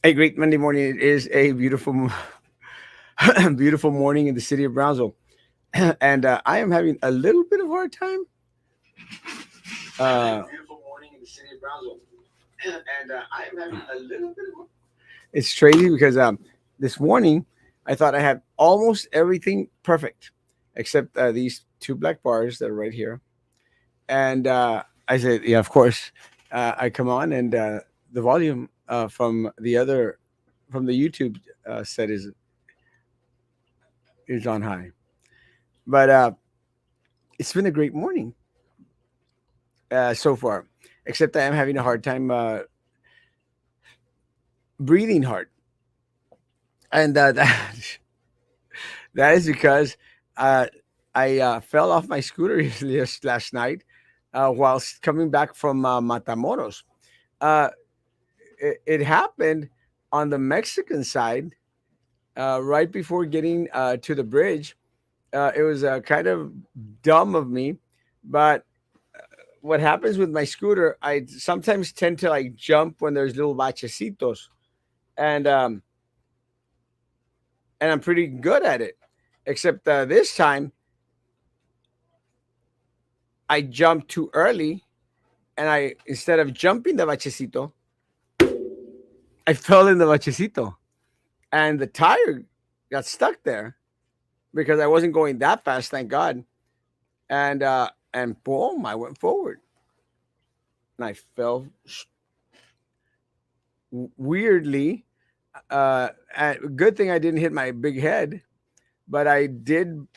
A great Monday morning. It is a beautiful, beautiful morning in the city of Brownsville, and I am having a little bit of hard time. Beautiful morning in the city of Brownsville, and I am having a little bit of. It's crazy because this morning I thought I had almost everything perfect, except these two black bars that are right here, and I said, "Yeah, of course." I come on, and the volume from the YouTube set is on high. But it's been a great morning so far, except I am having a hard time breathing hard, and that is because uh, I fell off my scooter just last night whilst coming back from Matamoros. Uh, it happened on the Mexican side right before getting to the bridge. It was kind of dumb of me, but what happens with my scooter, I sometimes tend to like jump when there's little bachecitos, and um, and I'm pretty good at it. Except this time, I jumped too early, and I instead of jumping the bachecito, I fell in the bachecito, and the tire got stuck there because I wasn't going that fast, thank God. And boom, I went forward, and I fell weirdly. Good thing I didn't hit my big head, but I did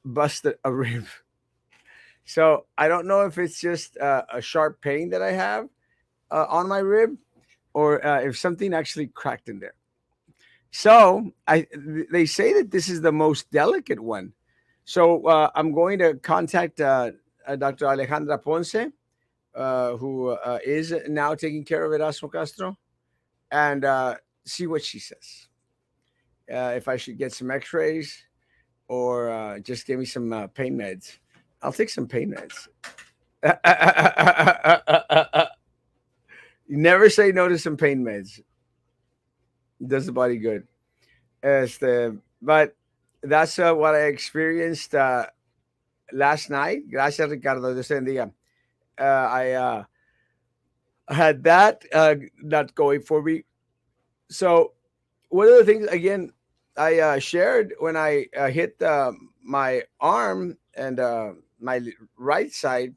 bust a rib. So I don't know if it's just a sharp pain that I have on my rib, or if something actually cracked in there. So they say that this is the most delicate one. So I'm going to contact Dr. Alejandra Ponce, who is now taking care of Erasmo Castro, and see what she says. If I should get some X-rays or just give me some pain meds. I'll take some pain meds. You never say no to some pain meds. It does the body good. But that's what I experienced last night. Gracias, Ricardo. Dios te bendiga. I had that not going for me. So one of the things, again, I shared when I hit my arm and my right side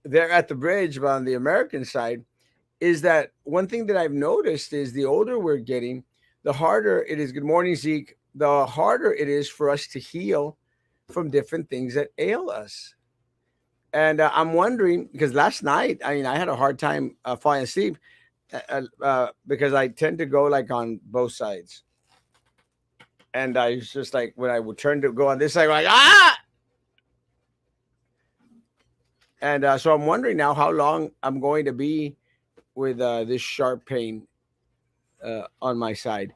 there at the bridge, but on the American side, is that one thing that I've noticed is the older we're getting, the harder it is. Good morning, Zeke. The harder it is for us to heal from different things that ail us. And I'm wondering because last night, I mean, I had a hard time falling asleep because I tend to go like on both sides. And I was just like, when I would turn to go on this side, I'm like, ah! And so I'm wondering now how long I'm going to be with this sharp pain on my side.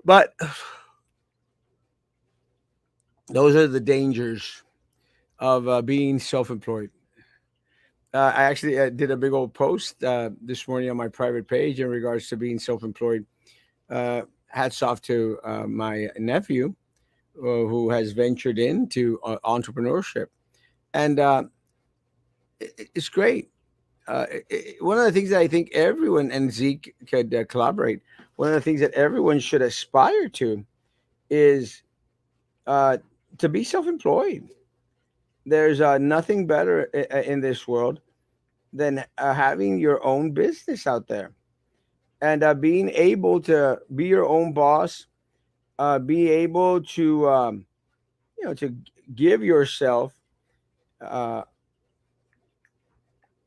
But those are the dangers of being self-employed. I actually did a big old post this morning on my private page in regards to being self-employed. Hats off to my nephew who has ventured into entrepreneurship, and it's great. One of the things that I think everyone and Zeke could collaborate. One of the things that everyone should aspire to is uh, to be self-employed. There's nothing better in this world than having your own business out there and being able to be your own boss, be able to to give yourself uh,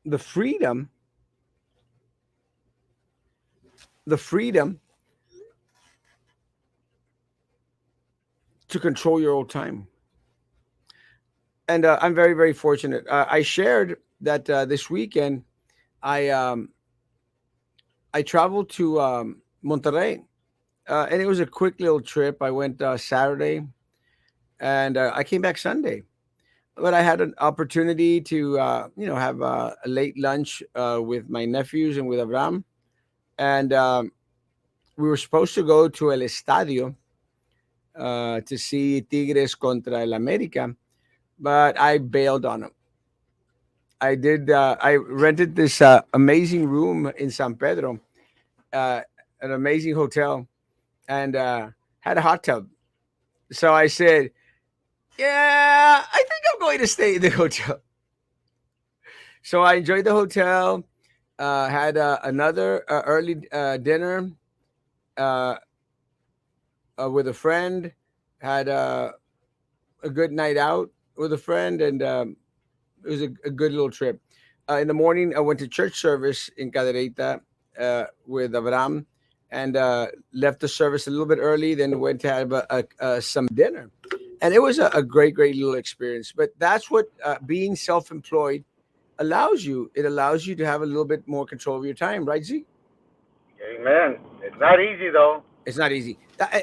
the freedom, the freedom to control your own time. And I'm very very fortunate. I shared that this weekend I um, I traveled to Monterrey, and it was a quick little trip. I went Saturday, and I came back Sunday. But I had an opportunity to have a late lunch with my nephews and with Avram, and we were supposed to go to El Estadio to see Tigres contra el América, but I bailed on them. I did. I rented this amazing room in San Pedro, uh, an amazing hotel, and had a hot tub. So I said, "Yeah, I think I'm going to stay in the hotel." So I enjoyed the hotel. Had another early dinner uh, with a friend. Had a good night out with a friend, and it was a good little trip. In the morning, I went to church service in Cadereyta with Abraham, and left the service a little bit early. Then went to have some dinner, and it was a great little experience. But that's what being self-employed allows you. It allows you to have a little bit more control of your time, right, Z? Amen. It's not easy though. It's not easy,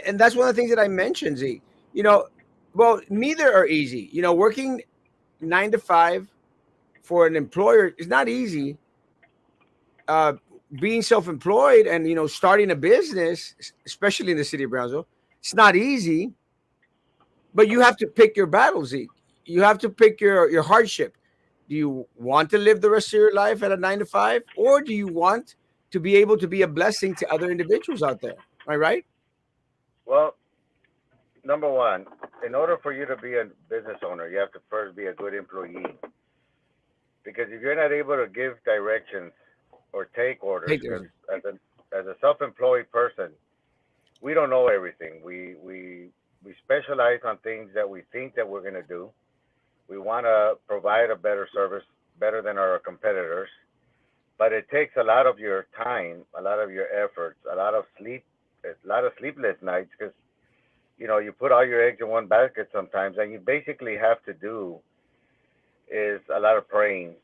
and that's one of the things that I mentioned, Z. You know, well, neither are easy. Working 9 to 5 for an employer is not easy. uh, Being self-employed and starting a business, especially in the city of Brownsville, it's not easy. But you have to pick your battles, Zeke. You have to pick your hardship. Do you want to live the rest of your life at a 9 to 5, or do you want to be able to be a blessing to other individuals out there? Am I right? Well, number one, in order for you to be a business owner, you have to first be a good employee. Because if you're not able to give directions or take orders, Take because those. as a self-employed person, we don't know everything. We specialize on things that we think that we're going to do. We want to provide a better service, better than our competitors, but it takes a lot of your time, a lot of your efforts, a lot of sleepless nights, because you put all your eggs in one basket sometimes, and you basically have to do is a lot of praying,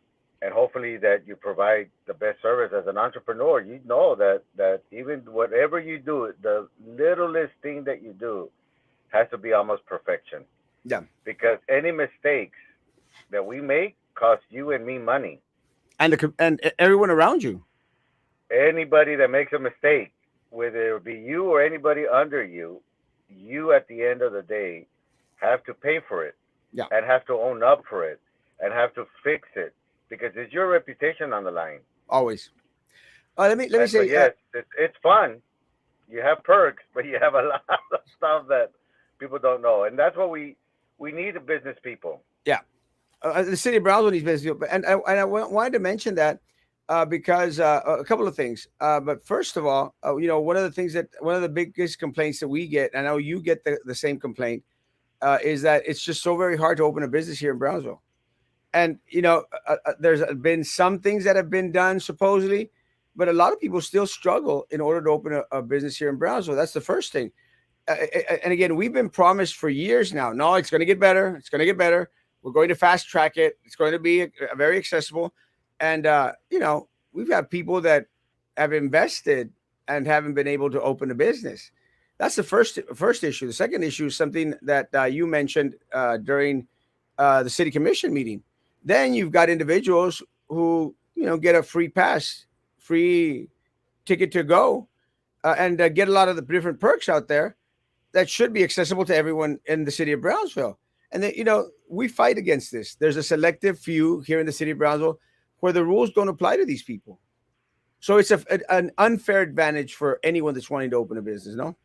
and hopefully that you provide the best service. As an entrepreneur, you know that even whatever you do, the littlest thing that you do has to be almost perfection, Yeah. because any mistakes that we make cost you and me money. And everyone around you. Anybody that makes a mistake, whether it be you or anybody under you, you at the end of the day have to pay for it, Yeah. and have to own up for it, and have to fix it, because it's your reputation on the line. Always. Let me And so, say. yes, it's fun. You have perks, but you have a lot of stuff that people don't know, and that's what we need business people. Yeah. The city of Brownsville needs business people, and I wanted to mention that because a couple of things. But first of all, one of the biggest complaints that we get, I know you get the same complaint, is that it's just so very hard to open a business here in Brownsville. And there's been some things that have been done supposedly, but a lot of people still struggle in order to open a business here in Brownsville. That's the first thing. And again, we've been promised for years now. No, it's going to get better. It's going to get better. We're going to fast track it. It's going to be very accessible. And we've got people that have invested and haven't been able to open a business. That's the first issue. The second issue is something that you mentioned during the city commission meeting. Then you've got individuals who get a free pass, free ticket to go, and get a lot of the different perks out there that should be accessible to everyone in the city of Brownsville. And then, we fight against this. There's a selective few here in the city of Brownsville where the rules don't apply to these people. So it's an unfair advantage for anyone that's wanting to open a business, no?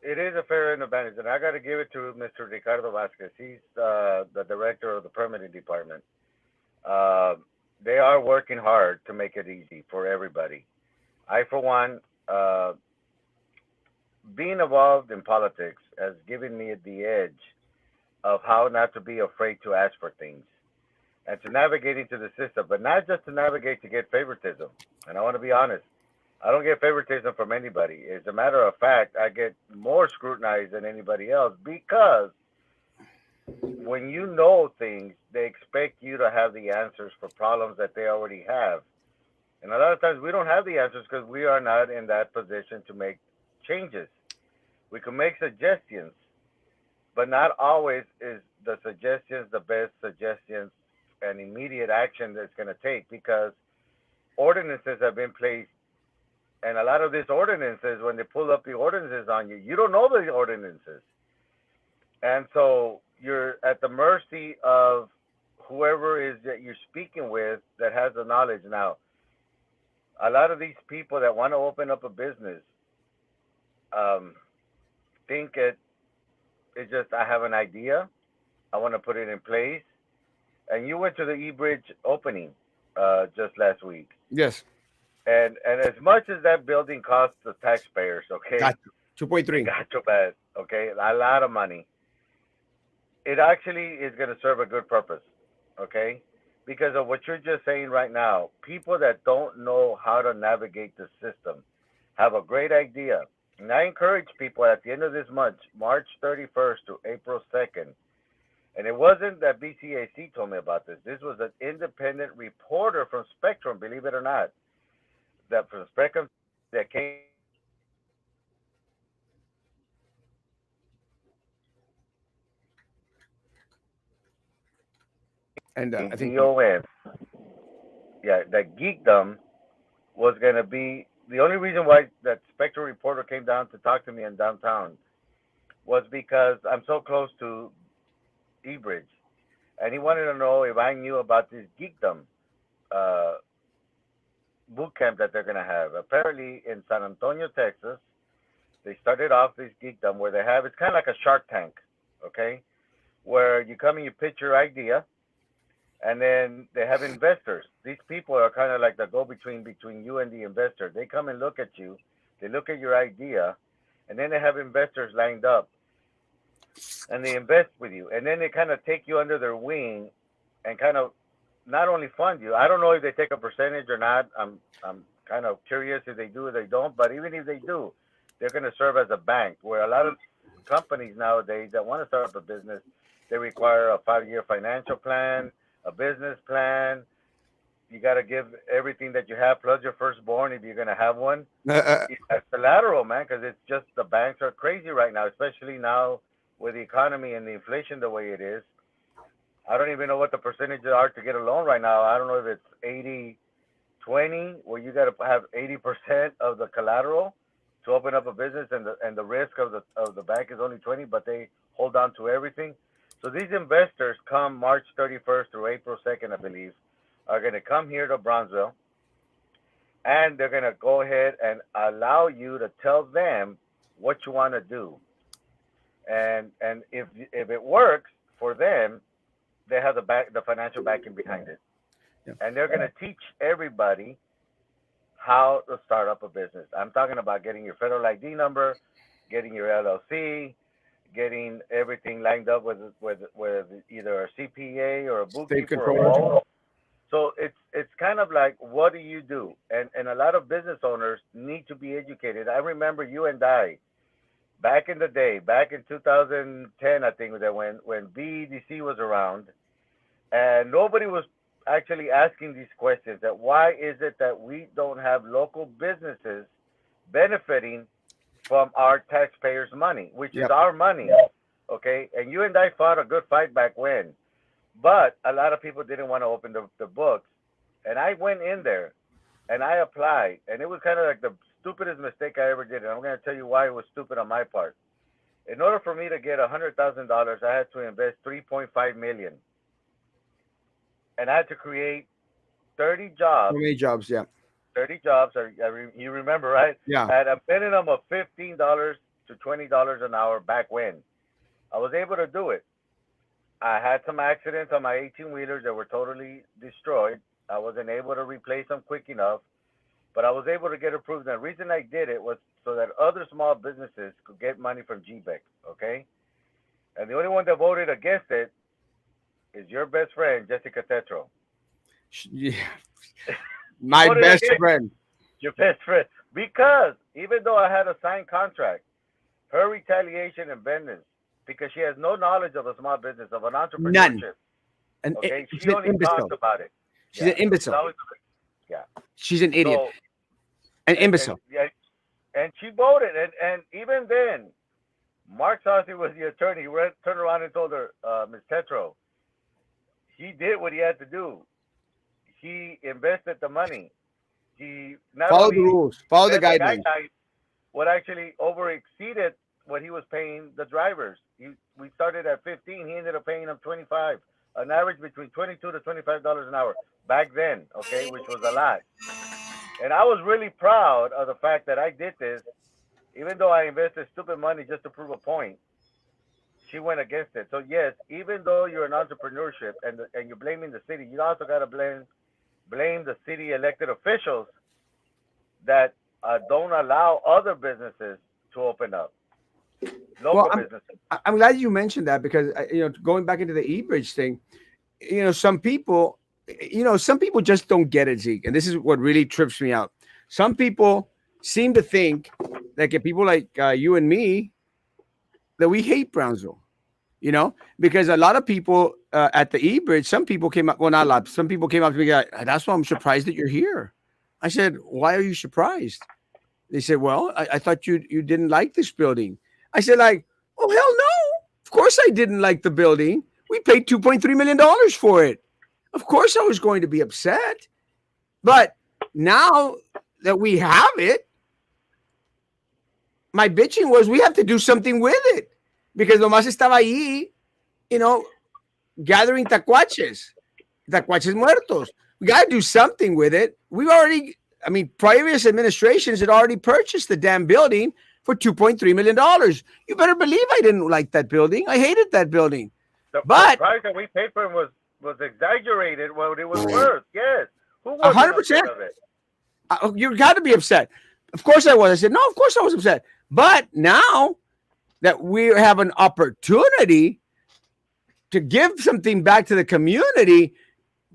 It is a fair advantage, and I got to give it to Mr. Ricardo Vasquez. He's the director of the permitting department. Uh, they are working hard to make it easy for everybody. I, for one, being involved in politics has given me the edge of how not to be afraid to ask for things and to navigate into the system, but not just to navigate to get favoritism. And I want to be honest, I don't get favoritism from anybody. As a matter of fact, I get more scrutinized than anybody else, because when you know things, they expect you to have the answers for problems that they already have. And a lot of times we don't have the answers because we are not in that position to make changes. We can make suggestions, but not always is the suggestions the best suggestions and immediate action that's going to take, because ordinances have been placed And a lot of these ordinances, when they pull up the ordinances on you, you don't know the ordinances. And so you're at the mercy of whoever is that you're speaking with that has the knowledge. Now, a lot of these people that want to open up a business um, think it's just, I have an idea, I want to put it in place. And you went to the E-Bridge opening just last week. Yes. And as much as that building costs the taxpayers, okay, Got you. 2.3. got you bad, okay, a lot of money. It actually is going to serve a good purpose, okay, because of what you're just saying right now. People that don't know how to navigate the system have a great idea. And I encourage people at the end of this month, March 31st to April 2nd, and it wasn't that BCAC told me about this. This was an independent reporter from Spectrum, believe it or not, that from Spectrum that came And in I think DOM. Yeah, that Geekdom was going to be the only reason why that Spectrum reporter came down to talk to me in downtown was because I'm so close to E-Bridge. And he wanted to know if I knew about this Geekdom uh, boot camp that they're going to have. Apparently, in San Antonio, Texas, they started off this Geekdom where they have, it's kind of like a Shark Tank, okay? Where you come and you pitch your idea, and then they have investors. These people are kind of like the go-between between you and the investor. They come and look at you, they look at your idea, and then they have investors lined up, and they invest with you, and then they kind of take you under their wing, and kind of not only fund you. I don't know if they take a percentage or not. I'm kind of curious if they do or they don't. But even if they do, they're going to serve as a bank. Where a lot of companies nowadays that want to start up a business, they require a 5-year financial plan, a business plan. You got to give everything that you have plus your firstborn if you're going to have one. That's collateral, man, because it's just the banks are crazy right now, especially now with the economy and the inflation the way it is. I don't even know what the percentages are to get a loan right now. I don't know if it's 80-20, where you got to have 80% of the collateral to open up a business, and the risk of the bank is only 20, but they hold on to everything. So these investors come March 31st through April 2nd, I believe, are going to come here to Brownsville, and they're going to go ahead and allow you to tell them what you want to do. And if it works for them, they have the financial backing behind it. Yeah. And they're going to teach everybody how to start up a business. I'm talking about getting your federal ID number, getting your LLC, getting everything lined up with either a CPA or a bookkeeper or both. So it's kind of like, what do you do? And a lot of business owners need to be educated. I remember you and I, back in the day, back in 2010, I think that when BEDC was around, and nobody was actually asking these questions, that why is it that we don't have local businesses benefiting from our taxpayers' money, which is our money, okay? And you and I fought a good fight back when, but a lot of people didn't want to open the books. And I went in there, and I applied, and it was kind of like the stupidest mistake I ever did, and I'm going to tell you why it was stupid on my part. In order for me to get $100,000, I had to invest $3.5 million. And I had to create 30 jobs. 30 jobs, yeah. 30 jobs. You remember, right? Yeah. At a minimum of $15 to $20 an hour back when. I was able to do it. I had some accidents on my 18-wheelers that were totally destroyed. I wasn't able to replace them quick enough, but I was able to get approved. And the reason I did it was so that other small businesses could get money from GBEC, okay? And the only one that voted against it is your best friend, Jessica Tetro. Yeah. My best friend. Your best friend. Because even though I had a signed contract, her retaliation and vengeance, because she has no knowledge of a small business, of an entrepreneurship. None. And okay, she only talks about it. She's an imbecile. Yeah. She's an idiot. So, an imbecile. And she voted. And even then, Mark Saucy was the attorney. He turned around and told her, Ms. Tetro, he did what he had to do. He invested the money. he not Follow the only rules. Follow the set the guidelines. guidelines, what actually over exceeded what he was paying the drivers. We started at 15. He ended up paying them 25, an average between 22 to $25 an hour back then. Okay, which was a lot. And I was really proud of the fact that I did this, even though I invested stupid money just to prove a point. She went against it. So yes, even though you're an entrepreneurship and you're blaming the city, you also got to blame the city elected officials that don't allow other businesses to open up, Well, local businesses. I'm glad you mentioned that because going back into the e-bridge thing, some people, some people just don't get it, Zeke, and this is what really trips me out. Some people seem to think that people like you and me that we hate Brownsville. Because a lot of people at the e-bridge, some people came up, well, not a lot, some people came up to me, like, that's why I'm surprised that you're here. I said, why are you surprised? They said, well, I thought you didn't like this building. I said, like, oh, hell no. Of course I didn't like the building. We paid $2.3 million for it. Of course I was going to be upset. But now that we have it, my bitching was we have to do something with it. Because nomás estaba ahí, gathering tacuaches muertos. We got to do something with it. Previous administrations had already purchased the damn building for $2.3 million. You better believe I didn't like that building. I hated that building. The But price that we paid for it was exaggerated what it was worth. Yes. Who wasn't 100%. upset of it? You got to be upset. Of course I was. I said, no, of course I was upset. But now that we have an opportunity to give something back to the community,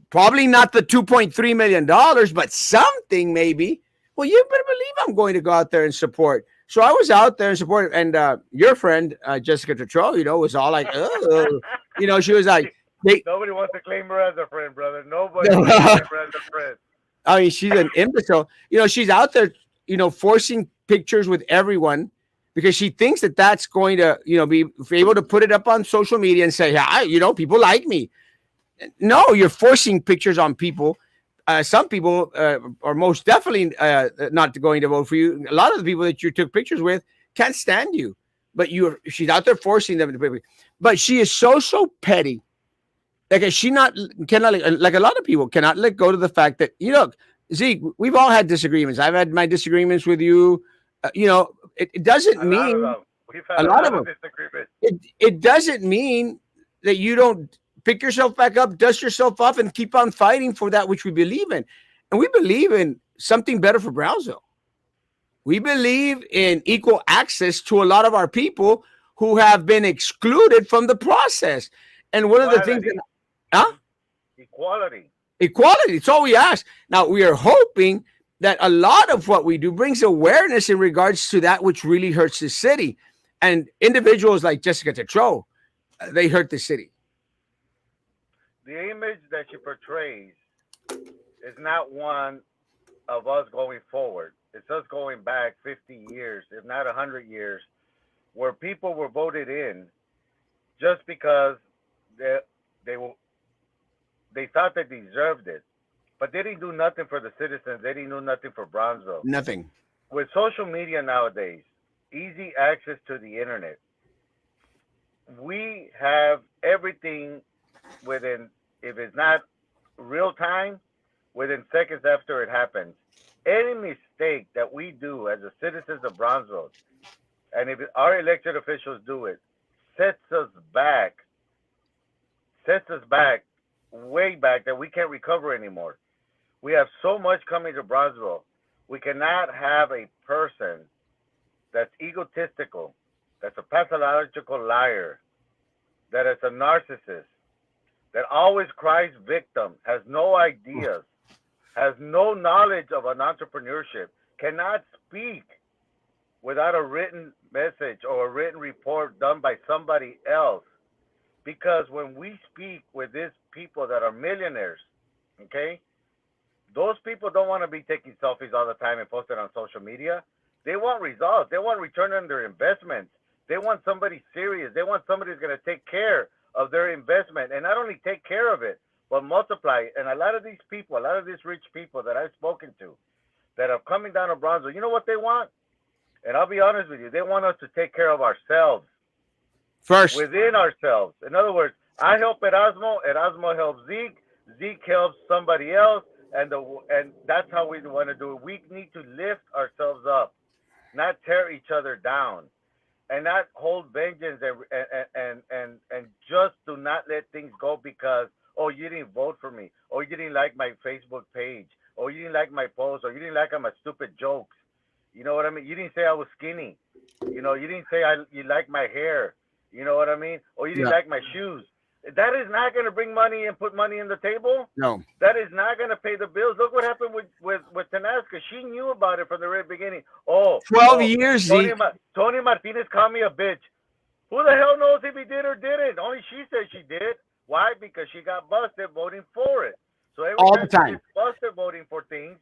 probably not the $2.3 million, but something maybe. Well, you better believe I'm going to go out there and support. So I was out there and support, and your friend Jessica Tetreault, was all like, oh, she was like, nobody wants to claim her as a friend, brother. Nobody wants to claim her as a friend. I mean, she's an imbecile. She's out there, forcing pictures with everyone because she thinks that that's going to, be able to put it up on social media and say, yeah, people like me. No, you're forcing pictures on people. Some people are most definitely not going to vote for you. A lot of the people that you took pictures with can't stand you, but she's out there forcing them to. But she is so petty. Like cannot like a lot of people cannot let go to the fact that Zeke, we've all had disagreements. I've had my disagreements with you. It doesn't mean we've had a lot of disagreements. It doesn't mean that you don't pick yourself back up, dust yourself off, and keep on fighting for that which we believe in. And we believe in something better for Brownsville. We believe in equal access to a lot of our people who have been excluded from the process. And one of the things Equality. It's all we ask. Now, we are hoping that a lot of what we do brings awareness in regards to that which really hurts the city. And individuals like Jessica Tetreault, they hurt the city. The image that she portrays is not one of us going forward. It's us going back 50 years, if not 100 years, where people were voted in just because they thought they deserved it. But they didn't do nothing for the citizens. They didn't do nothing for Brownsville. Nothing. With social media nowadays, easy access to the internet, we have everything within, if it's not real time, within seconds after it happens. Any mistake that we do as the citizens of Brownsville, and if our elected officials do it, sets us back way back that we can't recover anymore. We have so much coming to Brownsville. We cannot have a person that's egotistical, that's a pathological liar, that is a narcissist, that always cries victim, has no ideas, has no knowledge of an entrepreneurship, cannot speak without a written message or a written report done by somebody else. Because when we speak with these people that are millionaires, okay, those people don't want to be taking selfies all the time and posting on social media. They want results. They want return on their investments. They want somebody serious. They want somebody who's going to take care of their investment, and not only take care of it, but multiply. And a lot of these people, a lot of these rich people that I've spoken to, that are coming down to Brownsville, you know what they want? And I'll be honest with you, they want us to take care of ourselves, First, within ourselves. In other words, I help Erasmo, Erasmo helps Zeke, Zeke helps somebody else, and that's how we want to do it. We need to lift ourselves up, not tear each other down, and not hold vengeance and just do not let things go because oh you didn't vote for me, or you didn't like my Facebook page, or you didn't like my post, or you didn't like my stupid jokes. You know what I mean? You didn't say I was skinny. You didn't say you like my hair. You know what I mean? Or you didn't yeah, like my shoes. That is not going to bring money and put money in the table. no, That is not going to pay the bills. Look what happened with Tanasca. She knew about it from the very beginning. Oh, 12 years, Tony, Zeke. Tony Martinez called me a bitch. Who the hell knows if he did or didn't? Only she said she did. Why? Because she got busted voting for it. So every All the time she time. gets busted voting for things,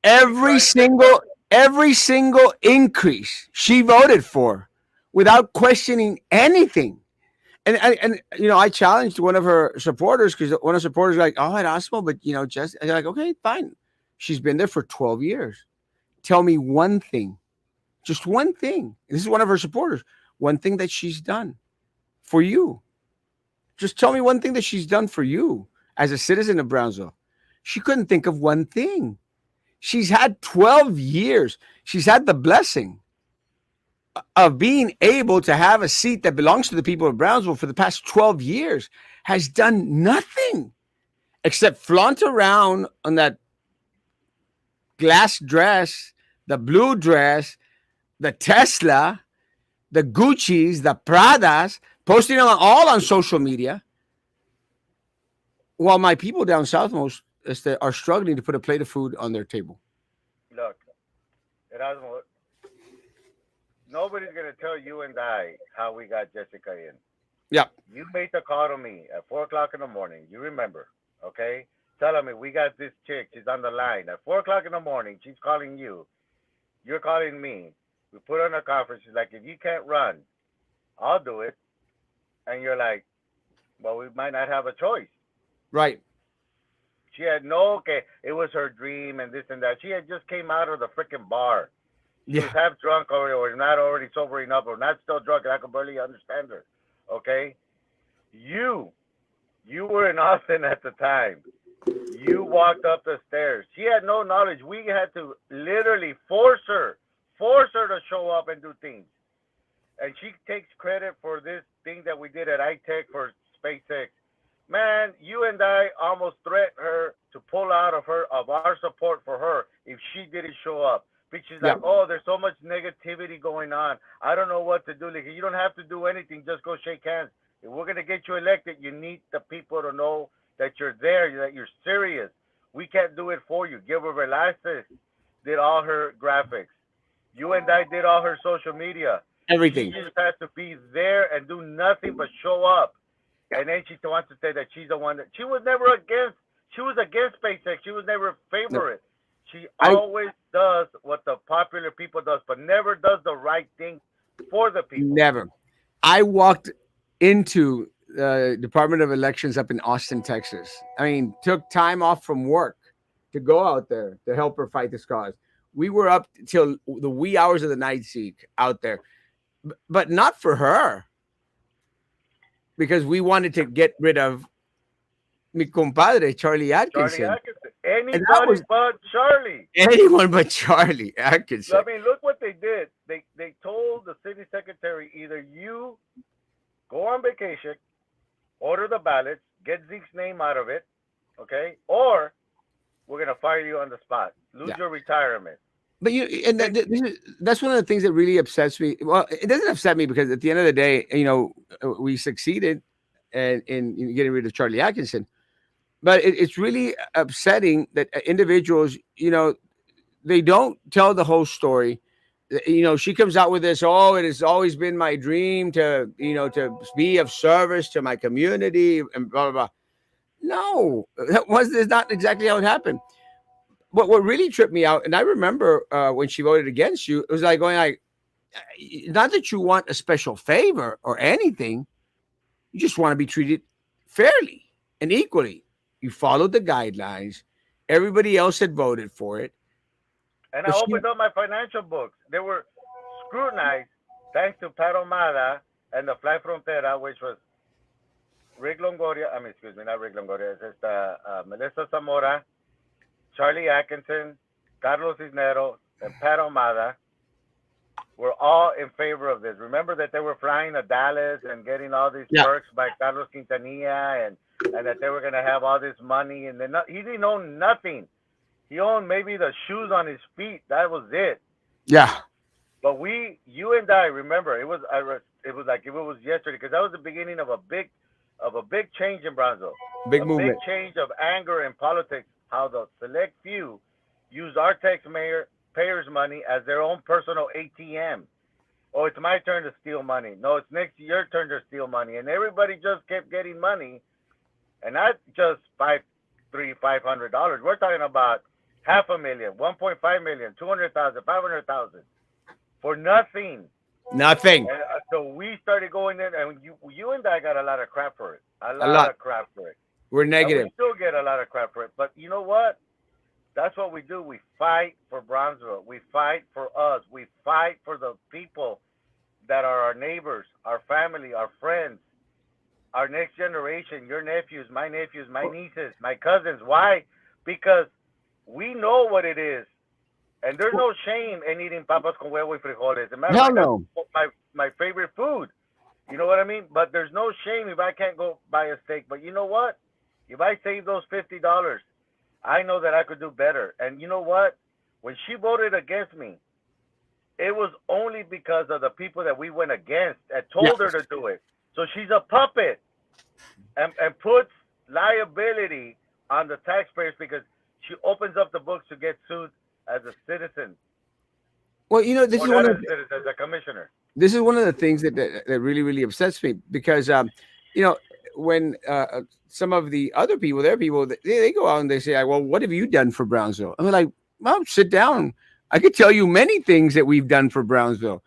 she Every tries to. single every single increase she voted for without questioning anything. And I challenged one of her supporters because one of the supporters was like, oh, Erasmo, but just and they're like, okay, fine. She's been there for 12 years. Tell me one thing, just one thing. This is one of her supporters. One thing that she's done for you. Just tell me one thing that she's done for you as a citizen of Brownsville. She couldn't think of one thing. She's had 12 years. She's had the blessing of being able to have a seat that belongs to the people of Brownsville for the past 12 years, has done nothing except flaunt around on that glass dress, the blue dress, the Tesla, the Gucci's, the Pradas, posting them all on social media, while my people down south most are struggling to put a plate of food on their table. Look, Erasmo, nobody's gonna tell you and I how we got Jessica in. Yeah. You made the call to me at 4 o'clock in the morning. You remember, okay? Telling me we got this chick. She's on the line at 4 o'clock in the morning. She's calling you. You're calling me. We put her on a conference. She's like, if you can't run, I'll do it. And you're like, well, we might not have a choice. Right. She had no, okay, it was her dream and this and that. She had just came out of the freaking bar. She was half drunk or not already sobering up or not still drunk, and I could barely understand her. Okay? You were in Austin at the time. You walked up the stairs. She had no knowledge. We had to literally force her to show up and do things. And she takes credit for this thing that we did at iTech for SpaceX. Man, you and I almost threatened her to pull out of our support for her if she didn't show up. Because she's like, oh, there's so much negativity going on. I don't know what to do. Like, you don't have to do anything. Just go shake hands. If we're going to get you elected, you need the people to know that you're there, that you're serious. We can't do it for you. Gilbert Velasquez did all her graphics. You and I did all her social media. Everything. She just has to be there and do nothing but show up. And then she wants to say that she's the one that she was never against. She was against SpaceX. She was never a favorite. She always does what the popular people does, but never does the right thing for the people. Never. I walked into the Department of Elections up in Austin, Texas. I mean, took time off from work to go out there to help her fight this cause. We were up till the wee hours of the night, Zeke, out there, but not for her, because we wanted to get rid of mi compadre, Charlie Atkinson. Charlie Atkinson. Anybody but Charlie. Anyone but Charlie Atkinson. I mean, look what they did. They told the city secretary, either you go on vacation, order the ballots, get Zeke's name out of it, okay, or we're going to fire you on the spot. Lose your retirement. But that's one of the things that really upsets me. Well, it doesn't upset me because at the end of the day, we succeeded in getting rid of Charlie Atkinson. But it's really upsetting that individuals, they don't tell the whole story. She comes out with this, oh, it has always been my dream to be of service to my community and blah, blah, blah. No, that's not exactly how it happened. What really tripped me out, and I remember when she voted against you, it was like going like, not that you want a special favor or anything, you just want to be treated fairly and equally. You followed the guidelines. Everybody else had voted for it. And I But she, opened up my financial books. They were scrutinized thanks to Pat Omada and the Fly Frontera, which was Rick Longoria. I mean, excuse me, not Rick Longoria. It's Melissa Zamora, Charlie Atkinson, Carlos Cisneros, and Pat Omada were all in favor of this. Remember that they were flying to Dallas and getting all these yeah, perks by Carlos Quintanilla, and that they were going to have all this money. And then he didn't own nothing. He owned maybe the shoes on his feet. That was it. yeah, But you and I, remember, it was like if it was yesterday, because that was the beginning of a big change in Brownsville, big a big movement. change of anger in politics. How the select few use our taxpayers' money as their own personal ATM. Oh, it's my turn to steal money. No, it's next your turn to steal money, and everybody just kept getting money, and not just $500. We're talking about $500,000, 1.5 million, 200,000, 500,000 for nothing. Nothing. And so we started going in, and you and I got a lot of crap for it. A A lot lot. of crap for it. We're And negative. we still get a lot of crap for it. But you know what? That's what we do. We fight for Brownsville. We fight for us. We fight for the people that are our neighbors, our family, our friends, our next generation, your nephews, my nieces, my cousins. Why? Because we know what it is. And there's no shame in eating papas con huevo y frijoles. As a matter of Hell fact, no. that's my favorite food. You know what I mean? But there's no shame if I can't go buy a steak. But you know what? If I save those $50, I know that I could do better. And you know what? When she voted against me, it was only because of the people that we went against that told her to do it. So she's a puppet and puts liability on the taxpayers because she opens up the books to get sued as a citizen. Well, you know, this Or is not one as of a citizen, as a commissioner. this is one of the things that really really upsets me because you know when some of the other people, their people, they go out and they say, well, what have you done for Brownsville? I'm like, well, sit down. I could tell you many things that we've done for Brownsville.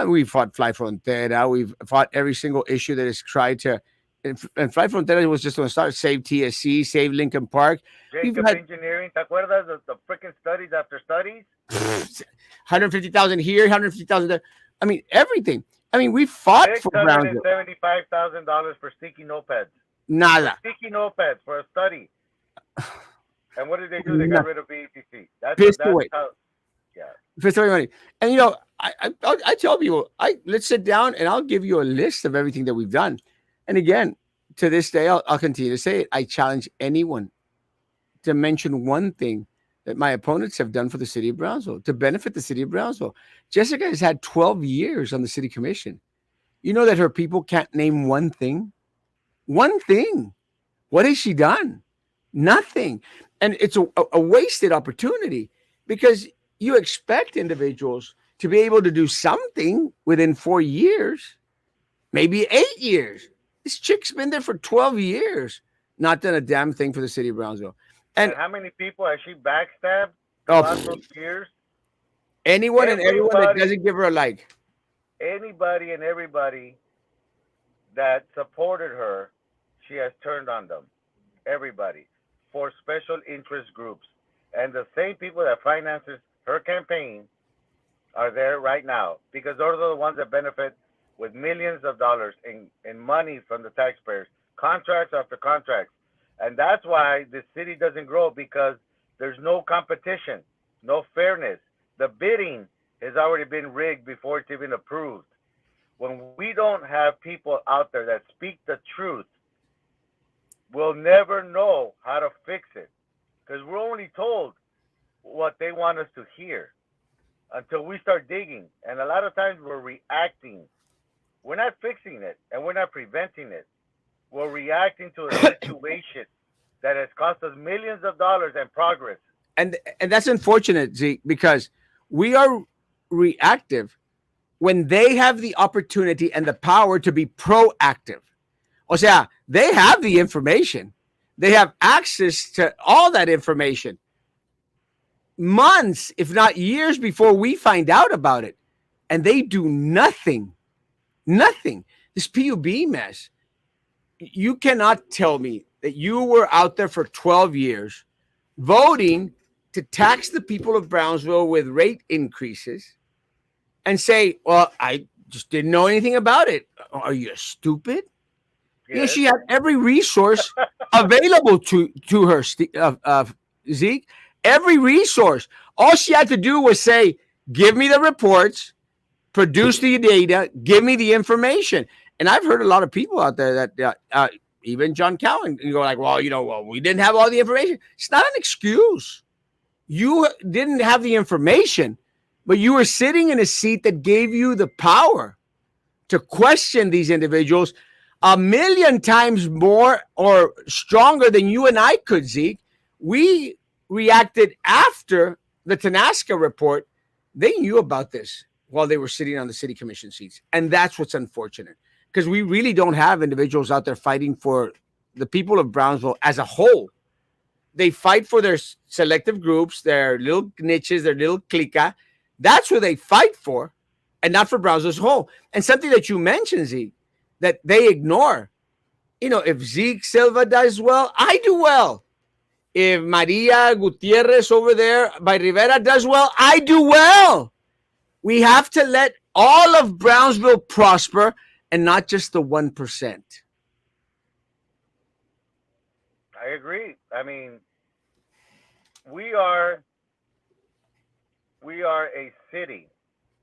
We've fought Fly Frontera. We've fought every single issue that has tried to. And Fly Frontera was just going to start save TSC, save Lincoln Park. We've Jacob had Engineering, ¿te acuerdas of the freaking studies after studies? 150,000 here, 150,000 there. I mean, everything. I mean, we fought for Brownsville. $675,000 for sticky notepads. Nada. Sticky notepads for a study. And what did they do? They got rid of BETC. Pissed away. How, yeah. Pissed away money. And you know, I tell people, let's sit down and I'll give you a list of everything that we've done. And again, to this day, I'll continue to say it. I challenge anyone to mention one thing that my opponents have done for the city of Brownsville to benefit the city of Brownsville. Jessica has had 12 years on the city commission. You know that her people can't name one thing? One thing. What has she done? Nothing. And it's a wasted opportunity because you expect individuals to be able to do something within 4 years, maybe 8 years. This chick's been there for 12 years, not done a damn thing for the city of Brownsville. And how many people has she backstabbed Oh, last those years? anyone and everyone that doesn't give her a like. Anybody and everybody that supported her, she has turned on them. Everybody. For special interest groups. And the same people that finances her campaign are there right now because those are the ones that benefit with millions of dollars in money from the taxpayers, contracts after contracts. And that's why the city doesn't grow because there's no competition, no fairness. The bidding has already been rigged before it's even approved. When we don't have people out there that speak the truth, we'll never know how to fix it because we're only told what they want us to hear until we start digging. And a lot of times we're reacting. We're not fixing it and we're not preventing it. We're reacting to a situation that has cost us millions of dollars and progress. And that's unfortunate, Zeke, because we are reactive when they have the opportunity and the power to be proactive. O sea, they have the information. They have access to all that information months, if not years before we find out about it. And they do nothing. Nothing. This PUB mess. You cannot tell me that you were out there for 12 years voting to tax the people of Brownsville with rate increases and say, well, I just didn't know anything about it. Are you stupid? You know, Yes. she had every resource available to her, Zeke. Every resource. All she had to do was say, give me the reports, produce the data, give me the information. And I've heard a lot of people out there that even John Cowan, you go like, well, we didn't have all the information. It's not an excuse. You didn't have the information, but you were sitting in a seat that gave you the power to question these individuals a million times more or stronger than you and I could, Zeke. We reacted after the Tanasca report. They knew about this while they were sitting on the city commission seats. And that's what's unfortunate, because we really don't have individuals out there fighting for the people of Brownsville as a whole. They fight for their selective groups, their little niches, their little clica. That's what they fight for, and not for Brownsville as a whole. And something that you mentioned, Zeke, that they ignore. If Zeke Silva does well, I do well. If Maria Gutierrez over there by Rivera does well, I do well. We have to let all of Brownsville prosper and not just the 1%. I agree. I mean, we are we are a city,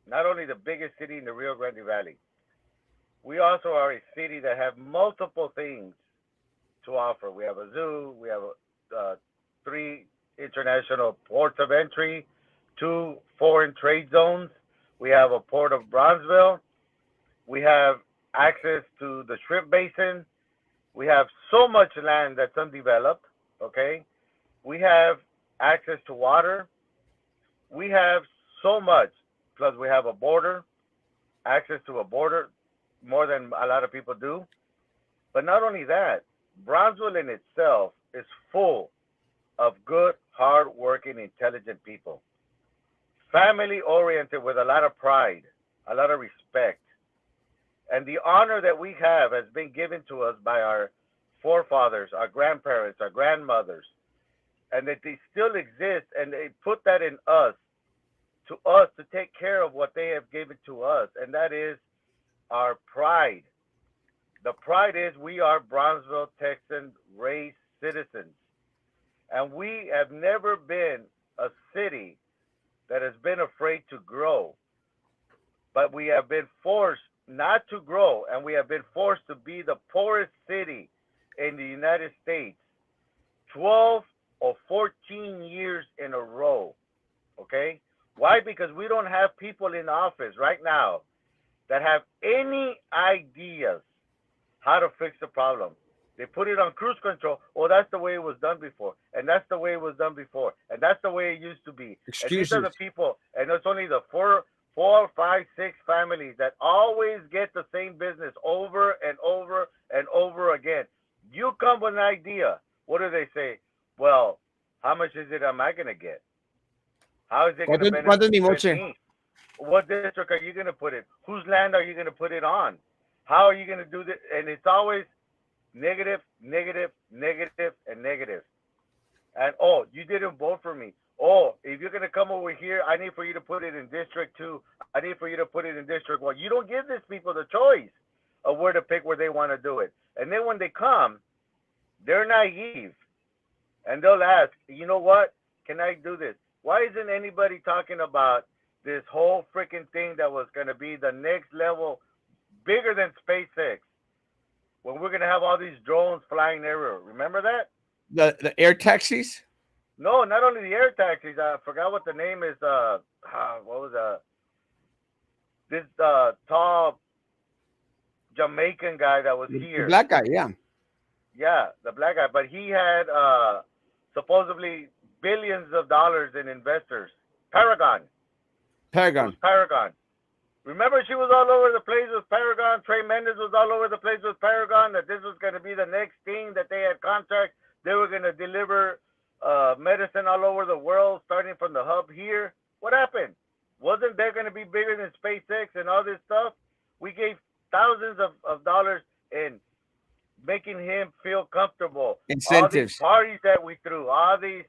not only the biggest city in the Rio Grande Valley. We also are a city that have multiple things to offer. We have a zoo. We have 3 international ports of entry, 2 foreign trade zones. We have a port of Brownsville. We have access to the shrimp basin. We have so much land that's undeveloped. Okay, we have access to water. We have so much. Plus, we have a border, access to a border, more than a lot of people do. But not only that, Brownsville in itself is full of good, hard-working, intelligent people. Family-oriented with a lot of pride, a lot of respect. And the honor that we have has been given to us by our forefathers, our grandparents, our grandmothers, and that they still exist, and they put that in us to take care of what they have given to us, and that is our pride. The pride is we are Brownsville Texan raised citizens, and we have never been a city that has been afraid to grow, but we have been forced not to grow, and we have been forced to be the poorest city in the United States 12 or 14 years in a row. Okay? Why? Because we don't have people in office right now that have any ideas how to fix the problem. They put it on cruise control. Oh, that's the way it was done before. And that's the way it was done before. And that's the way it used to be. Excuses. And these are the people, and it's only the four, 5, 6 families that always get the same business over and over and over again. You come with an idea. What do they say? Well, how much is it am I going to get? How is it going to benefit me? What district are you going to put it? Whose land are you going to put it on? How are you going to do this? And it's always negative, negative, negative, and negative. And, oh, you didn't vote for me. Oh, if you're going to come over here, I need for you to put it in District 2. I need for you to put it in District 1. You don't give these people the choice of where to pick where they want to do it. And then when they come, they're naive. And they'll ask, you know what? Can I do this? Why isn't anybody talking about this whole freaking thing that was going to be the next level, bigger than SpaceX, when we're going to have all these drones flying everywhere? Remember that? The air taxis? No, not only the air taxis. I forgot what the name is. What was this tall Jamaican guy that was here? The black guy, yeah. Yeah, the black guy. But he had supposedly billions of dollars in investors. Paragon. Paragon. Remember, she was all over the place with Paragon. Trey Mendez was all over the place with Paragon. That this was going to be the next thing that they had contract. They were going to deliver medicine all over the world, starting from the hub here. What happened? Wasn't there going to be bigger than SpaceX and all this stuff? We gave thousands of dollars in making him feel comfortable. Incentives. All these parties that we threw, all these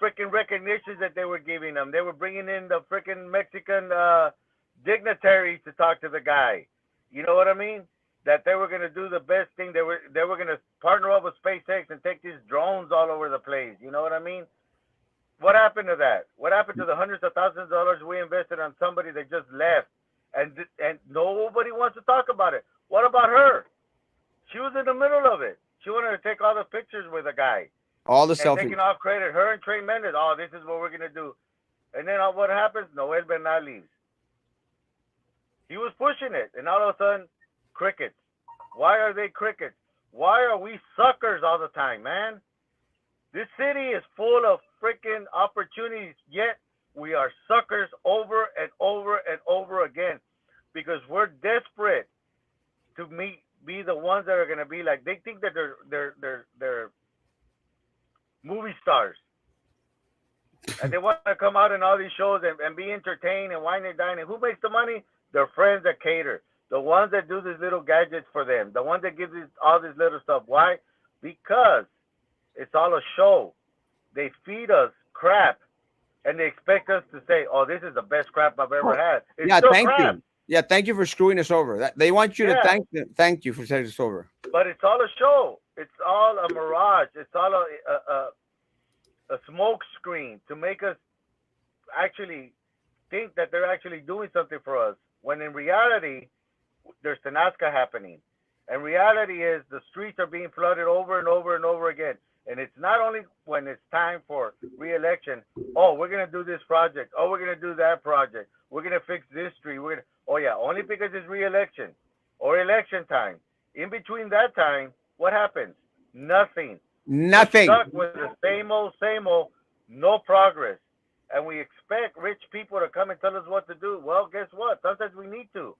freaking recognitions that they were giving them. They were bringing in the freaking Mexican dignitaries to talk to the guy. You know what I mean? That they were going to do the best thing. They were going to partner up with SpaceX and take these drones all over the place. You know what I mean? What happened to that? What happened to the hundreds of thousands of dollars we invested on somebody that just left? And nobody wants to talk about it. What about her? She was in the middle of it. She wanted to take all the pictures with a guy. All the and selfies. taking all credit. Her and Trey Mendez. Oh, this is what we're going to do. And then what happens? Noel Bernal leaves. He was pushing it. And all of a sudden, crickets. Why are they crickets? Why are we suckers all the time, man? This city is full of freaking opportunities, yet we are suckers over and over and over again because we're desperate to be the ones that are going to be like, they think that they're movie stars. And they want to come out in all these shows and be entertained and wine and dine. And who makes the money? Their friends that cater. The ones that do these little gadgets for them. The ones that give all this little stuff. Why? Because it's all a show. They feed us crap. And they expect us to say, oh, this is the best crap I've ever had. It's yeah, thank crap. you. Yeah, thank you for screwing us over. They want you to thank you for setting us over. But it's all a show. It's all a mirage. It's all a smoke screen to make us actually think that they're actually doing something for us. When in reality, there's Tanasca happening. And reality is the streets are being flooded over and over and over again. And it's not only when it's time for re-election, oh, we're going to do this project. Oh, we're going to do that project. We're going to fix this street. Oh, yeah, only because it's re-election or election time. In between that time, what happens? Nothing. Nothing. We're stuck with the same old, no progress. And we expect rich people to come and tell us what to do. Well, guess what? Sometimes we need to.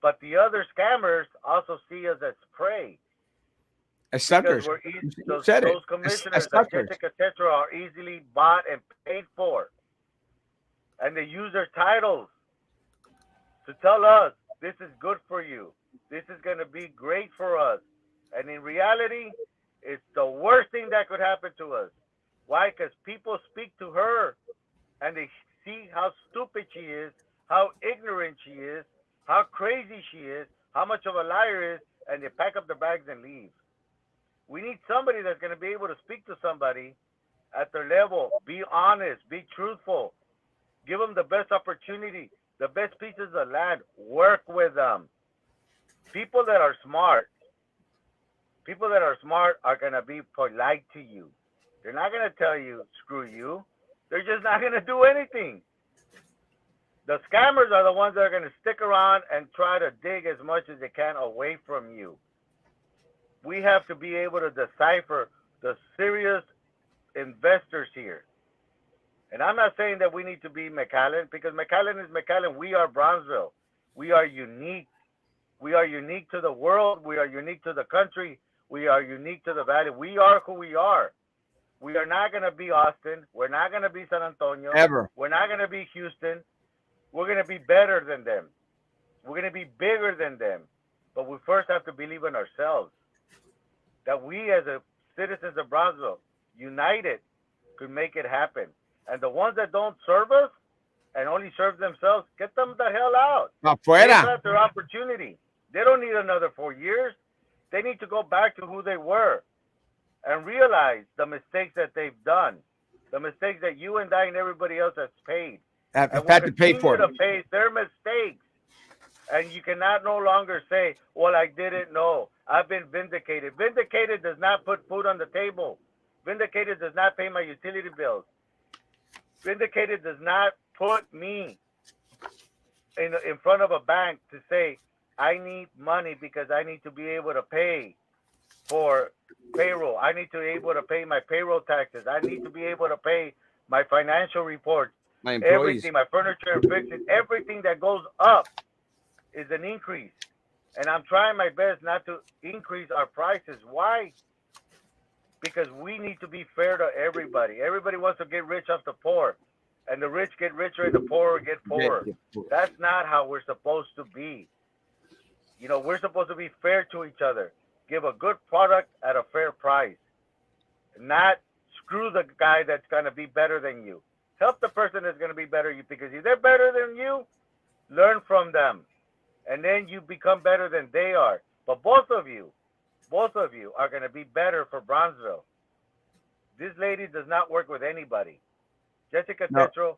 But the other scammers also see us as prey. As suckers. Those commissioners, like Jessica Tetra, are easily bought and paid for. And they use their titles to tell us, this is good for you. This is going to be great for us. And in reality, it's the worst thing that could happen to us. Why? Because people speak to her and they see how stupid she is, how ignorant she is, how crazy she is, how much of a liar is, and they pack up their bags and leave. We need somebody that's going to be able to speak to somebody at their level, be honest, be truthful, give them the best opportunity, the best pieces of land, work with them. People that are smart are going to be polite to you. They're not going to tell you, screw you. They're just not going to do anything. The scammers are the ones that are going to stick around and try to dig as much as they can away from you. We have to be able to decipher the serious investors here. And I'm not saying that we need to be McAllen, because McAllen is McAllen. We are Brownsville. We are unique. We are unique to the world. We are unique to the country. We are unique to the valley. We are who we are. We are not going to be Austin. We're not going to be San Antonio. Ever. We're not going to be Houston. We're going to be better than them. We're going to be bigger than them. But we first have to believe in ourselves. That we as a citizens of Brownsville, united, could make it happen. And the ones that don't serve us and only serve themselves, get them the hell out. Afuera. They have their opportunity. They don't need another 4 years. They need to go back to who they were and realize the mistakes that they've done, the mistakes that you and I and everybody else has paid. Have had to pay for it. To pay their mistakes. And you cannot no longer say, well, I didn't know. I've been vindicated. Vindicated does not put food on the table. Vindicated does not pay my utility bills. Vindicated does not put me in front of a bank to say, I need money because I need to be able to pay for payroll. I need to be able to pay my payroll taxes. I need to be able to pay my financial reports. My employees. Everything, my furniture and fixings, everything that goes up is an increase. And I'm trying my best not to increase our prices. Why? Because we need to be fair to everybody. Everybody wants to get rich off the poor. And the rich get richer and the poor get poorer. That's not how we're supposed to be. You know, we're supposed to be fair to each other. Give a good product at a fair price. Not screw the guy that's going to be better than you. Help the person that's going to be better than you, because if they're better than you, learn from them. And then you become better than they are. But both of you are going to be better for Brownsville. This lady does not work with anybody. Jessica No, Tetro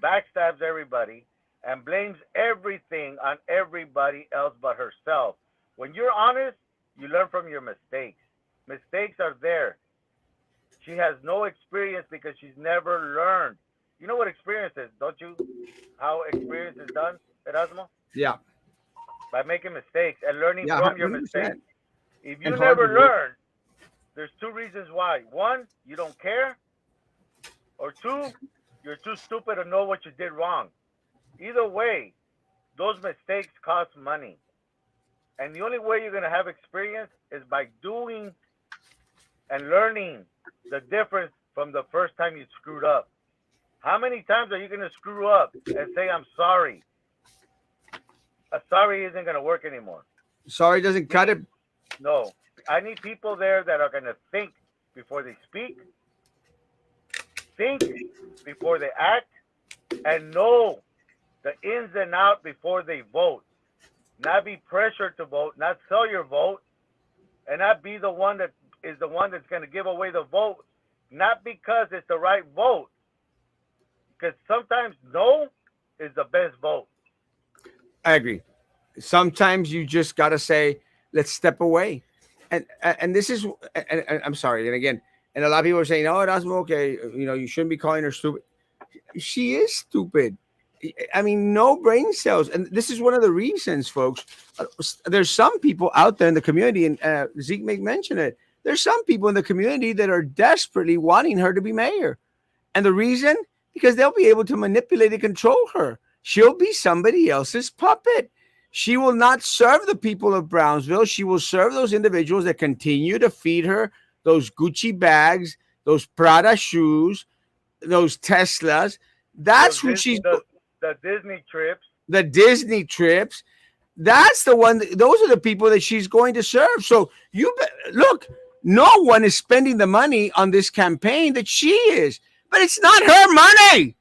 backstabs everybody and blames everything on everybody else but herself. When you're honest, you learn from your mistakes. Mistakes are there. She has no experience because she's never learned. You know what experience is, don't you? How experience is done, Erasmo? yeah, By making mistakes and learning yeah, from your mistakes. 100%. If And you hard to never do. learn, there's two reasons why. One, you don't care, or two, you're too stupid to know what you did wrong. Either way, those mistakes cost money. And the only way you're going to have experience is by doing and learning the difference from the first time you screwed up. How many times are you going to screw up and say, I'm sorry? A sorry isn't going to work anymore. Sorry doesn't We cut need, it. no. I need people there that are going to think before they speak, think before they act, and know the ins and out before they vote. Not be pressured to vote, not sell your vote, and not be the one that is the one that's going to give away the vote, not because it's the right vote, because sometimes no is the best vote. I agree. Sometimes you just got to say, let's step away. And this is, and I'm sorry. And again, and a lot of people are saying, oh, that's okay. You shouldn't be calling her stupid. She is stupid. I mean, no brain cells. And this is one of the reasons, folks. There's some people out there in the community, and Zeke may mention it. There's some people in the community that are desperately wanting her to be mayor. And the reason? Because they'll be able to manipulate and control her. She'll be somebody else's puppet. She will not serve the people of Brownsville. She will serve those individuals that continue to feed her those Gucci bags, those Prada shoes, those Teslas. That's Those who she's the Disney trips. the Disney trips. That's the one. Those are the people that she's going to serve. So look. No one is spending the money on this campaign that she is, but it's not her money.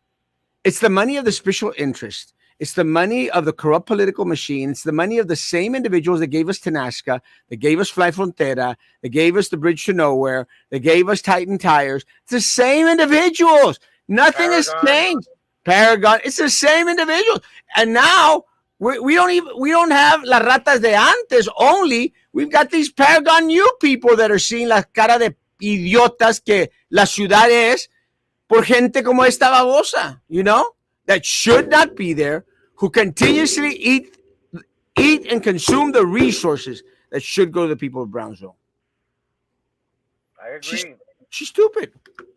It's the money of the special interest. It's the money of the corrupt political machine. It's the money of the same individuals that gave us Tenasca, that gave us Fly Frontera, that gave us the Bridge to Nowhere, that gave us Titan Tires. It's the same individuals. Nothing has Paragon. changed. Paragon. It's the same individuals. And now we don't have las ratas de antes only. We've got these Paragon new people that are seeing la cara de idiotas que la ciudad es por gente como esta babosa, that should not be there, who continuously eat and consume the resources that should go to the people of Brownsville. I She's agree. she's stupid.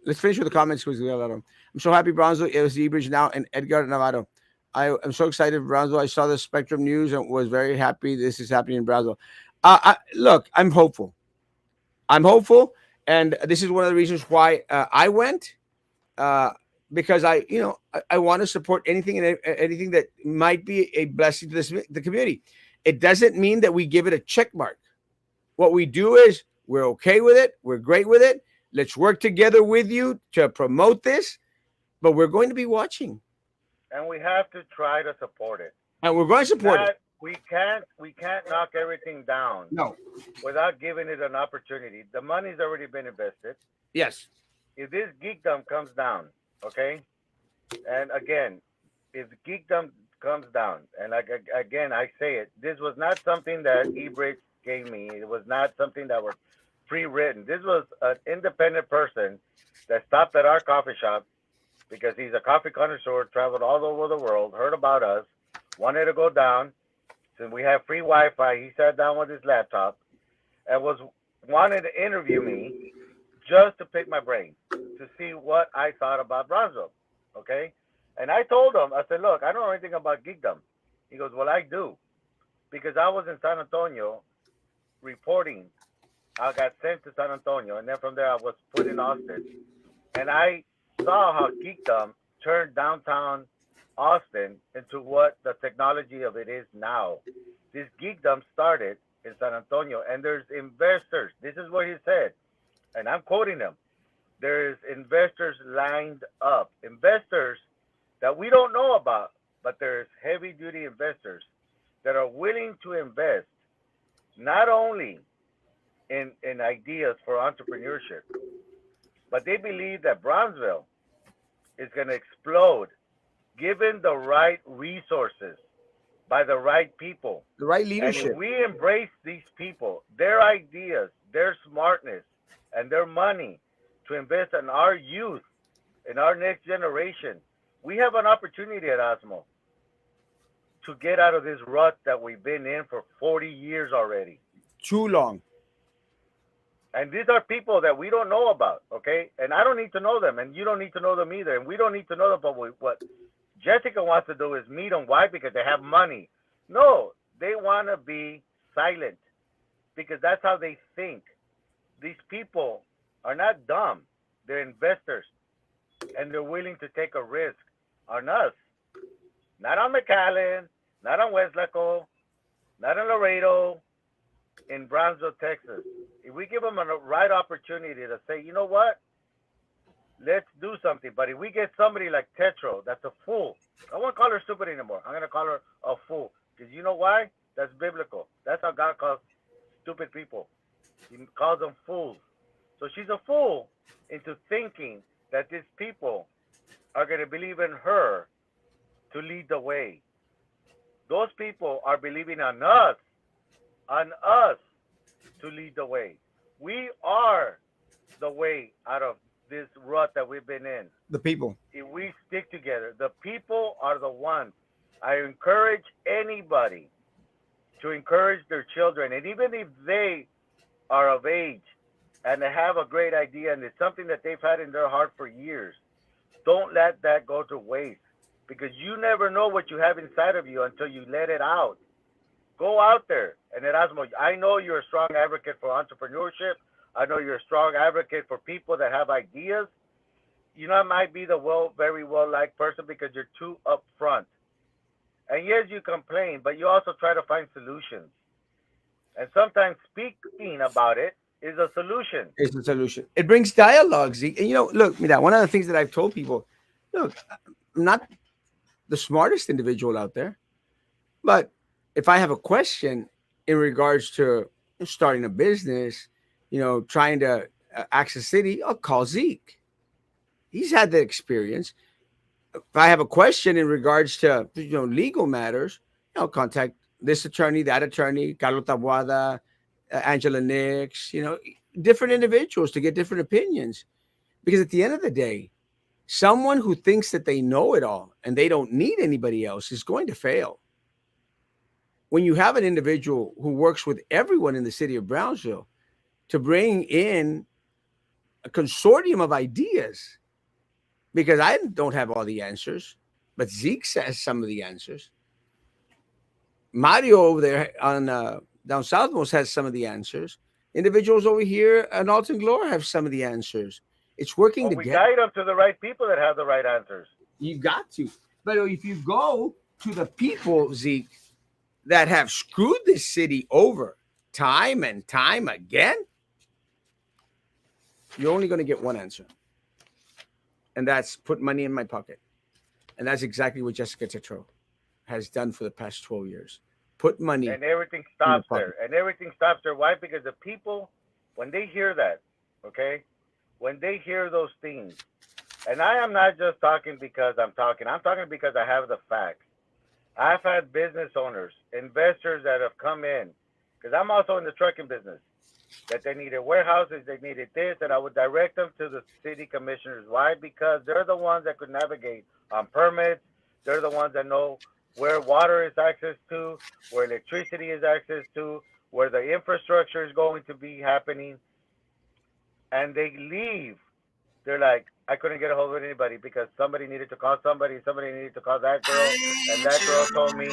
Let's finish with the comments because I'm so happy Brownsville is the Bridge now and Edgar Navarro. I am so excited for Brownsville. I saw the Spectrum News and was very happy this is happening in Brownsville. Look, I'm hopeful. I'm hopeful, and this is one of the reasons why I went. Uh, because I want to support anything and anything that might be a blessing to the community. It doesn't mean that we give it a check mark. What we do is we're okay with it. We're great with it. Let's work together with you to promote this. But we're going to be watching, And we have to try to support it. and we're going to support it. We can't knock everything down No. without giving it an opportunity. The money's already been invested. Yes. If this geekdom comes down, okay, and again, if Geekdom comes down, and again I say it, this was not something that eBridge gave me. It was not something that was pre-written. This was an independent person that stopped at our coffee shop because he's a coffee connoisseur, traveled all over the world, heard about us, wanted to go down. Since we have free Wi-Fi, he sat down with his laptop and was wanted to interview me just to pick my brain to see what I thought about Brownsville. Okay? And I told him, I said, look, I don't know anything about geekdom. He goes, well, I do. Because I was in San Antonio reporting. I got sent to San Antonio, and then from there I was put in Austin. And I saw how geekdom turned downtown Austin into what the technology of it is now. This geekdom started in San Antonio, and there's investors. This is what he said, and I'm quoting him. There's investors lined up, investors that we don't know about, but there's heavy duty investors that are willing to invest not only in ideas for entrepreneurship, but they believe that Brownsville is going to explode given the right resources by the right people. The right And if leadership. we embrace these people, their ideas, their smartness, and their money to invest in our youth, in our next generation, we have an opportunity at Osmo to get out of this rut that we've been in for 40 years already. Too long. And these are people that we don't know about, okay? And I don't need to know them, and you don't need to know them either. And we don't need to know them, but what Jessica wants to do is meet them. Why? Because they have money. No, they want to be silent because that's how they think. These people are not dumb. They're investors, and they're willing to take a risk on us. Not on McAllen, not on Westlaco, not in Laredo, in Brownsville, Texas. If we give them a right opportunity to say, you know what, let's do something. But if we get somebody like Tetro, that's a fool. I won't call her stupid anymore. I'm going to call her a fool. Because you know why? That's biblical. That's how God calls stupid people. He calls them fools. So she's a fool into thinking that these people are going to believe in her to lead the way. Those people are believing on us to lead the way. We are the way out of this rut that we've been in. The people. If we stick together, the people are the ones. I encourage anybody to encourage their children, and even if they are of age and they have a great idea and it's something that they've had in their heart for years, don't let that go to waste, because you never know what you have inside of you until you let it out. Go out there. And Erasmo, I know you're a strong advocate for entrepreneurship. I know you're a strong advocate for people that have ideas. You know, I might be the very well-liked person because you're too upfront. And yes, you complain, but you also try to find solutions. And sometimes speaking about it is a solution. It's a solution. It brings dialogue, Zeke. And look, Mira, one of the things that I've told people, look, I'm not the smartest individual out there, but if I have a question in regards to starting a business, trying to access city, I'll call Zeke. He's had the experience. If I have a question in regards to legal matters, I'll contact this attorney, that attorney, Carlos Tabuada, Angela Nix, different individuals to get different opinions. Because at the end of the day, someone who thinks that they know it all and they don't need anybody else is going to fail. When you have an individual who works with everyone in the city of Brownsville to bring in a consortium of ideas, because I don't have all the answers, but Zeke has some of the answers. Mario over there on down southmost has some of the answers. Individuals over here in Alton Glory have some of the answers. It's working together. We guide them to the right people that have the right answers. You've got to. But if you go to the people, Zeke, that have screwed this city over time and time again, you're only going to get one answer. And that's put money in my pocket. And that's exactly what Jessica Tetro has done for the past 12 years. Put money. And everything stops there. And everything stops there. Why? Because the people, when they hear that, okay, when they hear those things, and I am not just talking because I'm talking because I have the facts. I've had business owners, investors that have come in, because I'm also in the trucking business, that they needed warehouses, they needed this, and I would direct them to the city commissioners. Why? Because they're the ones that could navigate on permits. They're the ones that know where water is access to, where electricity is access to, where the infrastructure is going to be happening. And they leave. They're like, I couldn't get a hold of anybody because somebody needed to call somebody needed to call that girl, and that girl told me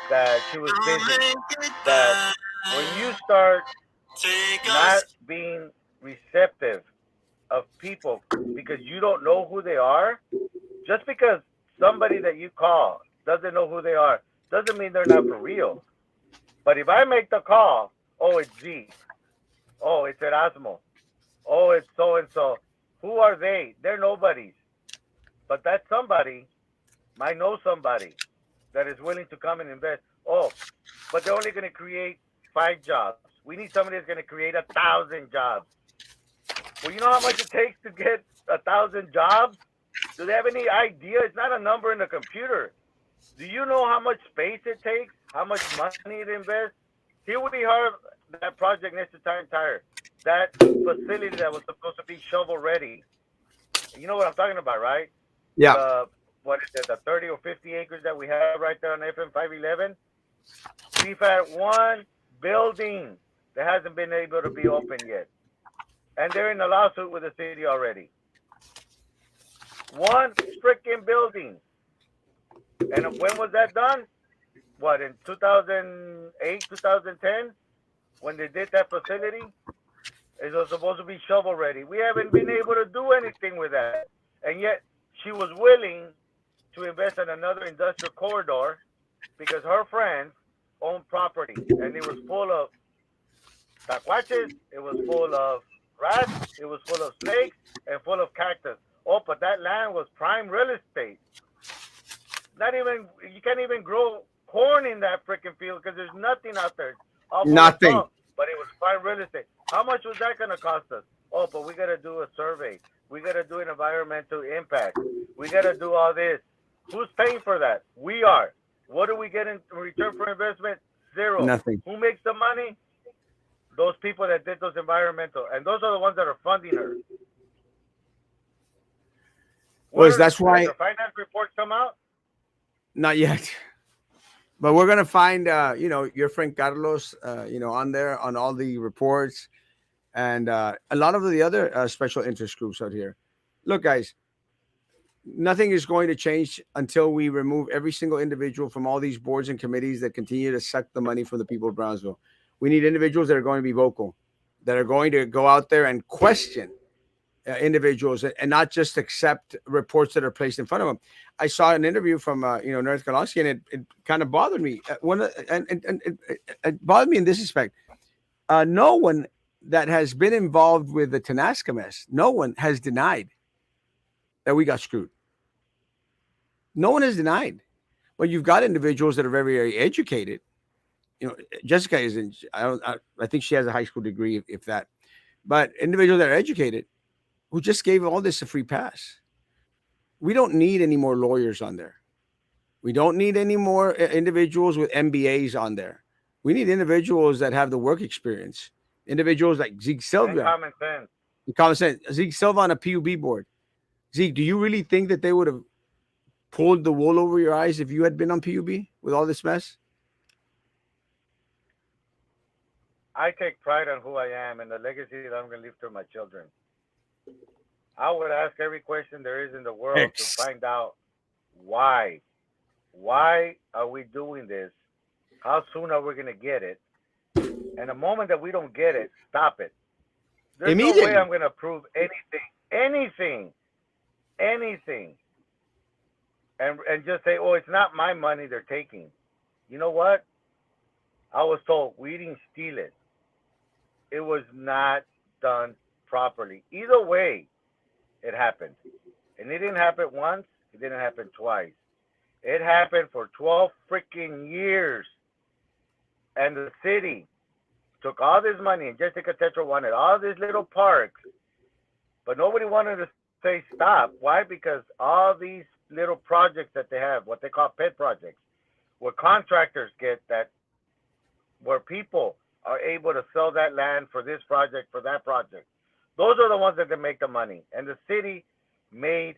that she was busy. That when you start not being receptive of people because you don't know who they are, just because somebody that you call doesn't know who they are, doesn't mean they're not for real. But if I make the call, oh, it's Zeke. Oh, it's Erasmo. Oh, it's so-and-so. Who are they? They're nobodies. But that somebody might know somebody that is willing to come and invest. Oh, but they're only going to create 5 jobs. We need somebody that's going to create 1,000 jobs. Well, you know how much it takes to get 1,000 jobs? Do they have any idea? It's not a number in the computer. Do you know how much space it takes? How much money it invests? Here we are, that project next to Tire, that facility that was supposed to be shovel ready. You know what I'm talking about, right? Yeah. The what is it? The 30 or 50 acres that we have right there on FM 511. We've had one building that hasn't been able to be open yet, and they're in a lawsuit with the city already. One freaking building. And when was that done? What, in 2008, 2010, when they did that facility? It was supposed to be shovel ready. We haven't been able to do anything with that. And yet she was willing to invest in another industrial corridor because her friends owned property, and it was full of taquaches, it was full of rats, it was full of snakes, and full of cactus. Oh, but that land was prime real estate. Not even, you can't even grow corn in that freaking field because there's nothing out there. Nothing. But it was prime real estate. How much was that going to cost us? Oh, but we got to do a survey. We got to do an environmental impact. We got to do all this. Who's paying for that? We are. What do we get in return for investment? Zero. Nothing. Who makes the money? Those people that did those environmental. And those are the ones that are funding her. That's why. Did the finance reports come out? Not yet. But we're going to find, your friend Carlos, on there on all the reports and a lot of the other special interest groups out here. Look, guys, nothing is going to change until we remove every single individual from all these boards and committees that continue to suck the money from the people of Brownsville. We need individuals that are going to be vocal, that are going to go out there and question individuals and not just accept reports that are placed in front of them. I saw an interview from North Kalonsky, and it kind of bothered me. It bothered me in this respect. No one that has been involved with the Tanasca mess, no one has denied that we got screwed. No one has denied. But you've got individuals that are very, very educated. Jessica isn't. I think she has a high school degree, if that. But individuals that are educated who just gave all this a free pass. We don't need any more lawyers on there. We don't need any more individuals with MBAs on there. We need individuals that have the work experience. Individuals like Zeke Silva. And common sense. Common sense. Zeke Silva on a PUB board. Zeke, do you really think that they would have pulled the wool over your eyes if you had been on PUB with all this mess? I take pride on who I am and the legacy that I'm going to leave to my children. I would ask every question there is in the world to find out why. Why are we doing this? How soon are we going to get it? And the moment that we don't get it, stop it. There's no way I'm going to approve anything, and just say, oh, it's not my money they're taking. You know what? I was told we didn't steal it. It was not done properly. Either way, it happened. And it didn't happen once. It didn't happen twice. It happened for 12 freaking years. And the city took all this money, and Jessica Tetra wanted all these little parks. But nobody wanted to say stop. Why? Because all these little projects that they have, what they call pet projects, where contractors get that, where people are able to sell that land for this project, for that project. Those are the ones that can make the money. And the city made,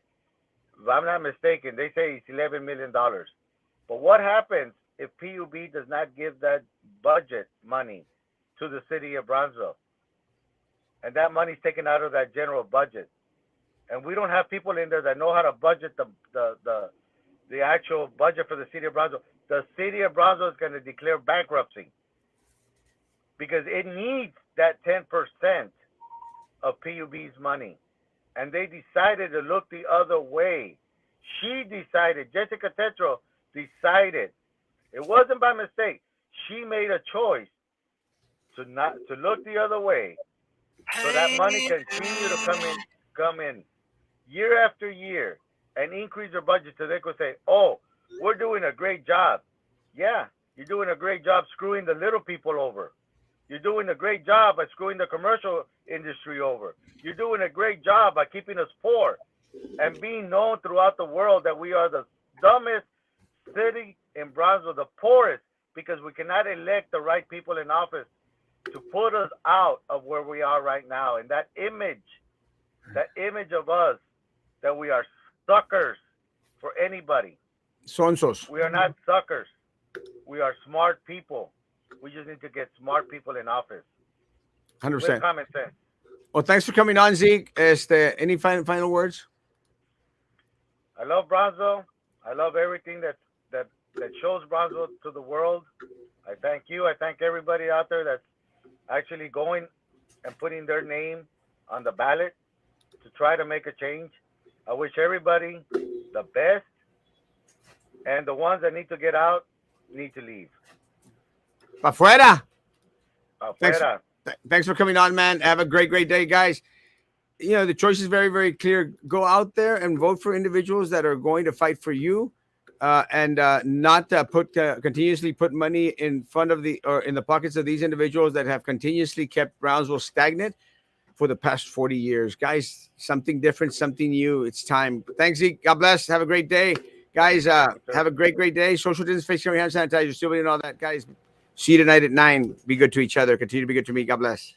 if I'm not mistaken, they say it's $11 million. But what happens if PUB does not give that budget money to the city of Brownsville? And that money's taken out of that general budget. And we don't have people in there that know how to budget the actual budget for the city of Brownsville. The city of Brownsville is going to declare bankruptcy because it needs that 10% of PUB's money. And they decided to look the other way. She decided, Jessica Tetro decided, it wasn't by mistake. She made a choice to look the other way so that money continue to come in year after year and increase their budget so they could say, oh, we're doing a great job. Yeah, you're doing a great job screwing the little people over. You're doing a great job at screwing the commercial industry over. You're doing a great job by keeping us poor and being known throughout the world that we are the dumbest city in Brownsville, the poorest, because we cannot elect the right people in office to put us out of where we are right now. And that image of us, that we are suckers for anybody. Sonsos. We are not suckers. We are smart people. We just need to get smart people in office. 100%. With common sense. Well, thanks for coming on, Zeke. Any final words? I love Brownsville. I love everything that shows Brownsville to the world. I thank you. I thank everybody out there that's actually going and putting their name on the ballot to try to make a change. I wish everybody the best, and the ones that need to get out need to leave. Afuera. Afuera. Thanks for coming on, man. Have a great day, guys. You know, the choice is very, very clear. Go out there and vote for individuals that are going to fight for you, and not continuously put money in front of in the pockets of these individuals that have continuously kept Brownsville stagnant for the past 40 years. Guys, something different, something new. It's time. Thanks, Zeke. God bless. Have a great day. Guys, have a great day. Social distance, face covering, hand sanitizer, still and all that. Guys, see you tonight at 9. Be good to each other. Continue to be good to me. God bless.